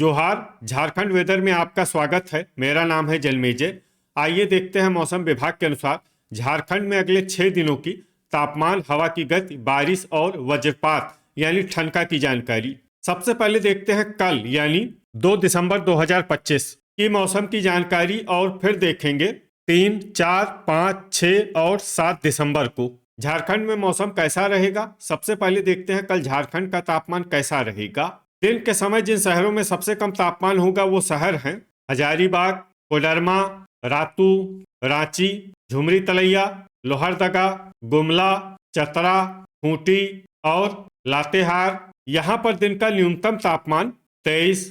जोहार। झारखंड वेदर में आपका स्वागत है। मेरा नाम है जलमेजय। आइए देखते हैं मौसम विभाग के अनुसार झारखंड में अगले 6 दिनों की तापमान, हवा की गति, बारिश और वज्रपात यानी ठनका की जानकारी। सबसे पहले देखते हैं कल यानी 2 दिसंबर 2025 की मौसम की जानकारी और फिर देखेंगे 3, 4, 5, 6 और 7 दिसंबर को झारखंड में मौसम कैसा रहेगा। सबसे पहले देखते हैं कल झारखंड का तापमान कैसा रहेगा। दिन के समय जिन शहरों में सबसे कम तापमान होगा वो शहर हैं हजारीबाग, कोडरमा, रातू, रांची, झुमरी तलैया, लोहरदगा, गुमला, चतरा, खूंटी और लातेहार। यहाँ पर दिन का न्यूनतम तापमान 23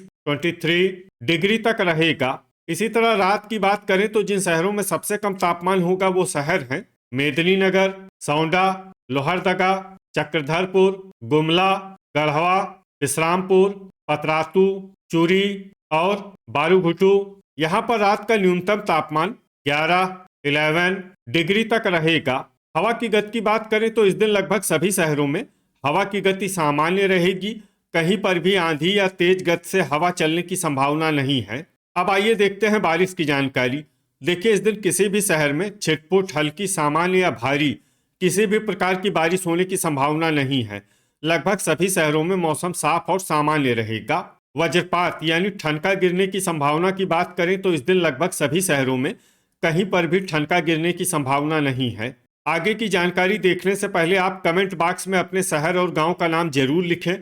डिग्री तक रहेगा। इसी तरह रात की बात करें तो जिन शहरों में सबसे कम तापमान होगा वो शहर हैं मेदिनीनगर, सौंडा, लोहरदगा, चक्रधरपुर, गुमला, गढ़वा, विश्रामपुर, पतरातू, चूरी और बारूघुटू। यहाँ पर रात का न्यूनतम तापमान 11 डिग्री तक रहेगा। हवा की गति की बात करें तो इस दिन लगभग सभी शहरों में हवा की गति सामान्य रहेगी। कहीं पर भी आंधी या तेज गति से हवा चलने की संभावना नहीं है। अब आइए देखते हैं बारिश की जानकारी। देखिए, इस दिन किसी भी शहर में छिटपुट, हल्की, सामान्य या भारी किसी भी प्रकार की बारिश होने की संभावना नहीं है। लगभग सभी शहरों में मौसम साफ और सामान्य रहेगा। वज्रपात यानी ठनका गिरने की संभावना की बात करें तो इस दिन लगभग सभी शहरों में कहीं पर भी ठनका गिरने की संभावना नहीं है। आगे की जानकारी देखने से पहले आप कमेंट बॉक्स में अपने शहर और गांव का नाम जरूर लिखें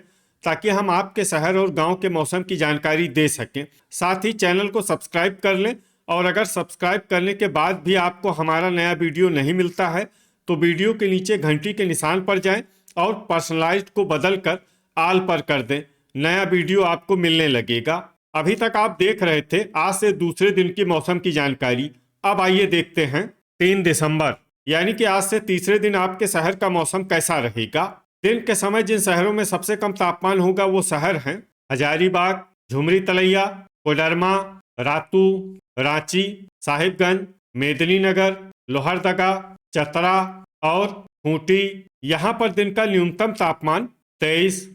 ताकि हम आपके शहर और गांव के मौसम की जानकारी दे सकें। साथ ही चैनल को सब्सक्राइब कर लें और अगर सब्सक्राइब करने के बाद भी आपको हमारा नया वीडियो नहीं मिलता है तो वीडियो के नीचे घंटी के निशान पर जाएं और पर्सनलाइज्ड को बदलकर आल पर कर दें। नया वीडियो आपको मिलने लगेगा। अभी तक आप देख रहे थे आज से दूसरे दिन की मौसम की जानकारी। अब आइए देखते हैं 3 दिसंबर यानी कि आज से तीसरे दिन आपके शहर का मौसम कैसा रहेगा। दिन के समय जिन शहरों में सबसे कम तापमान होगा वो शहर हैं हजारीबाग, झुमरी तलैया, कोडरमा, रातू, रांची, साहिबगंज, मेदिनीनगर, लोहरदगा, चतरा और खूंटी। यहाँ पर दिन का न्यूनतम तापमान 23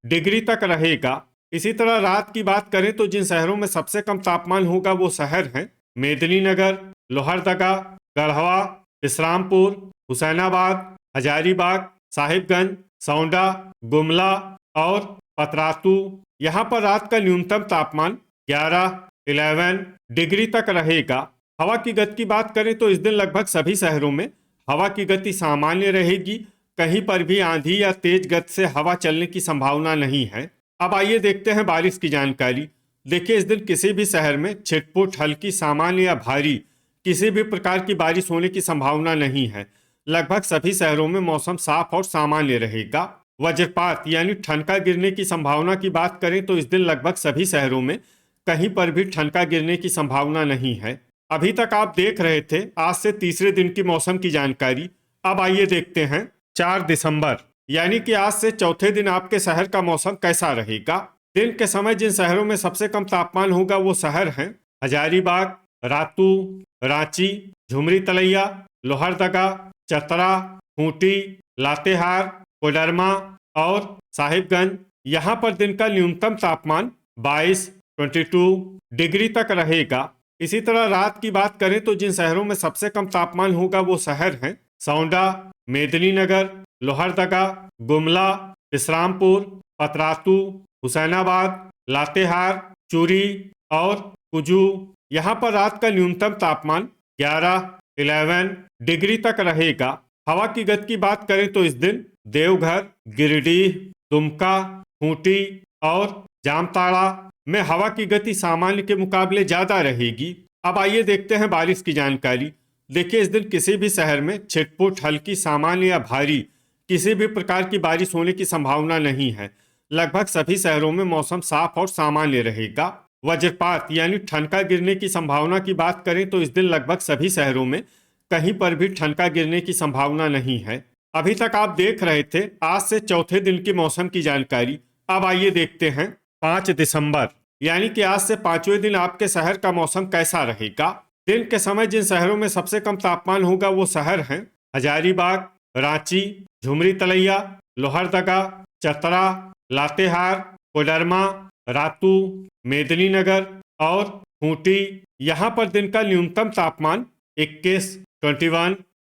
डिग्री तक रहेगा। इसी तरह रात की बात करें तो जिन शहरों में सबसे कम तापमान होगा वो शहर हैं मेदिनीनगर, लोहरदगा, गढ़वा, विश्रामपुर, हुसैनाबाद, हजारीबाग, साहिबगंज, सौंडा, गुमला और पतरातू। यहाँ पर रात का न्यूनतम तापमान 11 डिग्री तक रहेगा। हवा की गति की बात करें तो इस दिन लगभग सभी शहरों में हवा की गति सामान्य रहेगी। कहीं पर भी आंधी या तेज गति से हवा चलने की संभावना नहीं है। अब आइए देखते हैं बारिश की जानकारी। देखिए, इस दिन किसी भी शहर में छिटपुट, हल्की, सामान्य या भारी किसी भी प्रकार की बारिश होने की संभावना नहीं है। लगभग सभी शहरों में मौसम साफ और सामान्य रहेगा। वज्रपात यानी ठनका गिरने की संभावना की बात करें तो इस दिन लगभग सभी शहरों में कहीं पर भी ठनका गिरने की संभावना नहीं है। अभी तक आप देख रहे थे आज से तीसरे दिन की मौसम की जानकारी। अब आइए देखते हैं 4 दिसंबर यानी कि आज से चौथे दिन आपके शहर का मौसम कैसा रहेगा। दिन के समय जिन शहरों में सबसे कम तापमान होगा वो शहर हैं हजारीबाग, रातू, रांची, झुमरी तलैया, लोहरदगा, चतरा, खूंटी, लातेहार, कोडरमा और साहिबगंज। यहाँ पर दिन का न्यूनतम तापमान 22 डिग्री तक रहेगा। इसी तरह रात की बात करें तो जिन शहरों में सबसे कम तापमान होगा वो शहर हैं सौंडा, मेदिनीनगर, लोहरदगा, गुमला, विश्रामपुर, पतरातू, हुसैनाबाद, लातेहार, चूरी और कुजू। यहाँ पर रात का न्यूनतम तापमान 11 डिग्री तक रहेगा। हवा की गति की बात करें तो इस दिन देवघर, गिरिडीह, दुमका, खूंटी और जामताड़ा में हवा की गति सामान्य के मुकाबले ज्यादा रहेगी। अब आइए देखते हैं बारिश की जानकारी। देखिए, इस दिन किसी भी शहर में छिटपुट, हल्की, सामान्य या भारी किसी भी प्रकार की बारिश होने की संभावना नहीं है। लगभग सभी शहरों में मौसम साफ और सामान्य रहेगा। वज्रपात यानी ठनका गिरने की संभावना की बात करें तो इस दिन लगभग सभी शहरों में कहीं पर भी ठनका गिरने की संभावना नहीं है। अभी तक आप देख रहे थे आज से चौथे दिन की मौसम की जानकारी। अब आइए देखते हैं 5 दिसंबर यानी कि आज से पांचवें दिन आपके शहर का मौसम कैसा रहेगा। दिन के समय जिन शहरों में सबसे कम तापमान होगा वो शहर हैं हजारीबाग, रांची, झुमरी तलैया, लोहरदगा, चतरा, लातेहार, कोडरमा रातू, मेदिनीनगर और खूंटी। यहाँ पर दिन का न्यूनतम तापमान 21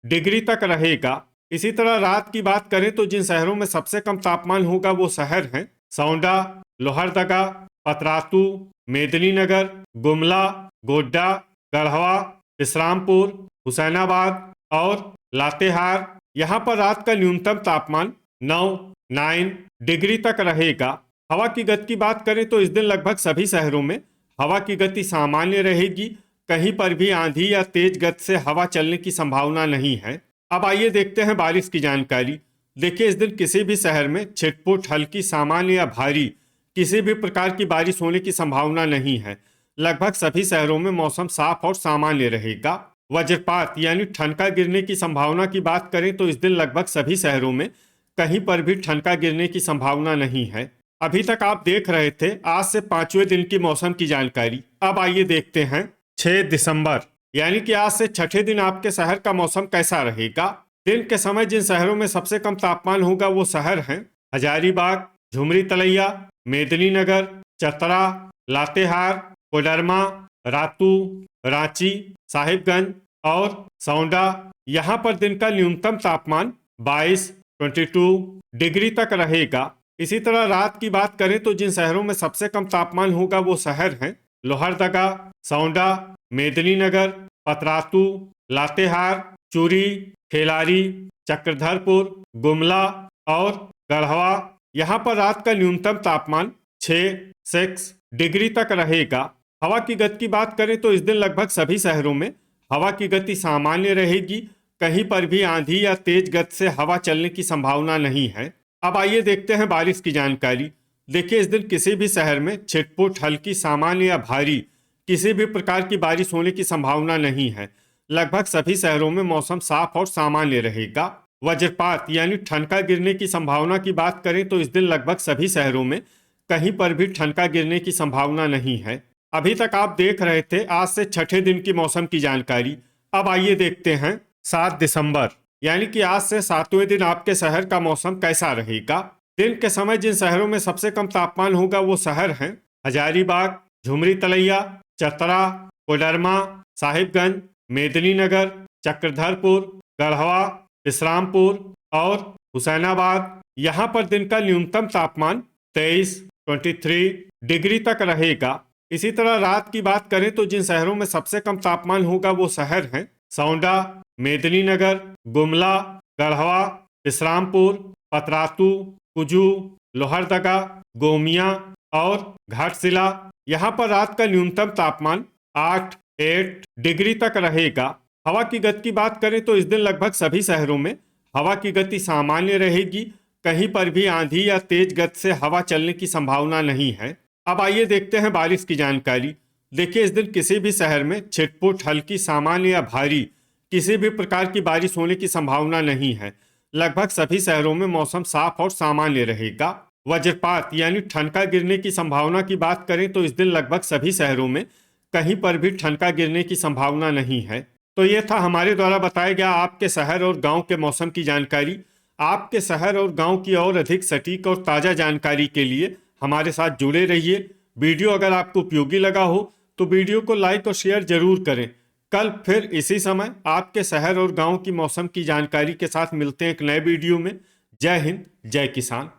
डिग्री तक रहेगा। इसी तरह रात की बात करें तो जिन शहरों में सबसे कम तापमान होगा वो शहर हैं सौंडा, लोहरदगा, पतरातू, मेदिनीनगर, गुमला, गोड्डा, गढ़वा, विश्रामपुर, हुसैनाबाद और लातेहार। यहाँ पर रात का न्यूनतम तापमान 9 डिग्री तक रहेगा। हवा की गति की बात करें तो इस दिन लगभग सभी शहरों में हवा की गति सामान्य रहेगी। कहीं पर भी आंधी या तेज गति से हवा चलने की संभावना नहीं है। अब आइए देखते हैं बारिश की जानकारी। देखिए, इस दिन किसी भी शहर में छिटपुट, हल्की, सामान्य या भारी किसी भी प्रकार की बारिश होने की संभावना नहीं है। लगभग सभी शहरों में मौसम साफ और सामान्य रहेगा। वज्रपात यानी ठनका गिरने की संभावना की बात करें तो इस दिन लगभग सभी शहरों में कहीं पर भी ठनका गिरने की संभावना नहीं है। अभी तक आप देख रहे थे आज से 5वें दिन की मौसम की जानकारी। अब आइए देखते हैं 6 दिसंबर यानी कि आज से छठे दिन आपके शहर का मौसम कैसा रहेगा। दिन के समय जिन शहरों में सबसे कम तापमान होगा वो शहर हैं हजारीबाग, झुमरी तलैया, मेदिनीनगर, चतरा, लातेहार, कोडरमा, रातू, रांची, साहिबगंज और सौंडा। यहाँ पर दिन का न्यूनतम तापमान 22 डिग्री तक रहेगा। इसी तरह रात की बात करें तो जिन शहरों में सबसे कम तापमान होगा वो शहर हैं लोहरदगा, सौंडा, मेदिनीनगर, पतरातू, लातेहार, चूरी, खेलारी, चक्रधरपुर, गुमला और गढ़वा। यहाँ पर रात का न्यूनतम तापमान 6 डिग्री तक रहेगा। हवा की गति की बात करें तो इस दिन लगभग सभी शहरों में हवा की गति सामान्य रहेगी। कहीं पर भी आंधी या तेज गति से हवा चलने की संभावना नहीं है। अब आइए देखते हैं बारिश की जानकारी। देखिए, इस दिन किसी भी शहर में छिटपुट, हल्की, सामान्य या भारी किसी भी प्रकार की बारिश होने की संभावना नहीं है। लगभग सभी शहरों में मौसम साफ और सामान्य रहेगा। वज्रपात यानी ठनका गिरने की संभावना की बात करें तो इस दिन लगभग सभी शहरों में कहीं पर भी ठनका गिरने की संभावना नहीं है। अभी तक आप देख रहे थे आज से छठे दिन की मौसम की जानकारी। अब आइए देखते हैं 7 दिसंबर यानी कि आज से 7वें दिन आपके शहर का मौसम कैसा रहेगा। दिन के समय जिन शहरों में सबसे कम तापमान होगा वो शहर हैं हजारीबाग, झुमरी तलैया, चतरा, कोडरमा, साहिबगंज, मेदिनीनगर, चक्रधरपुर, गढ़वा, विश्रामपुर और हुसैनाबाद। यहाँ पर दिन का न्यूनतम तापमान 23 डिग्री तक रहेगा। इसी तरह रात की बात करें तो जिन शहरों में सबसे कम तापमान होगा वो शहर हैं सौंडा, मेदिनीनगर, गुमला, गढ़वा, विश्रामपुर, पतरातू, कुजू, लोहरदगा, गोमिया और घाटशिला। यहाँ पर रात का न्यूनतम तापमान 8 डिग्री तक रहेगा। हवा की गति की बात करें तो इस दिन लगभग सभी शहरों में हवा की गति सामान्य रहेगी। कहीं पर भी आंधी या तेज गति से हवा चलने की संभावना नहीं है। अब आइए देखते हैं बारिश की जानकारी। देखिए, इस दिन किसी भी शहर में छिटपुट, हल्की, सामान्य या भारी किसी भी प्रकार की बारिश होने की संभावना नहीं है। लगभग सभी शहरों में मौसम साफ और सामान्य रहेगा। वज्रपात यानी ठनका गिरने की संभावना की बात करें तो इस दिन लगभग सभी शहरों में कहीं पर भी ठनका गिरने की संभावना नहीं है। तो ये था हमारे द्वारा बताया गया आपके शहर और गांव के मौसम की जानकारी। आपके शहर और गांव की और अधिक सटीक और ताज़ा जानकारी के लिए हमारे साथ जुड़े रहिए। वीडियो अगर आपको उपयोगी लगा हो तो वीडियो को लाइक और शेयर जरूर करें। कल फिर इसी समय आपके शहर और गांव की मौसम की जानकारी के साथ मिलते हैं एक नए वीडियो में। जय हिंद, जय किसान।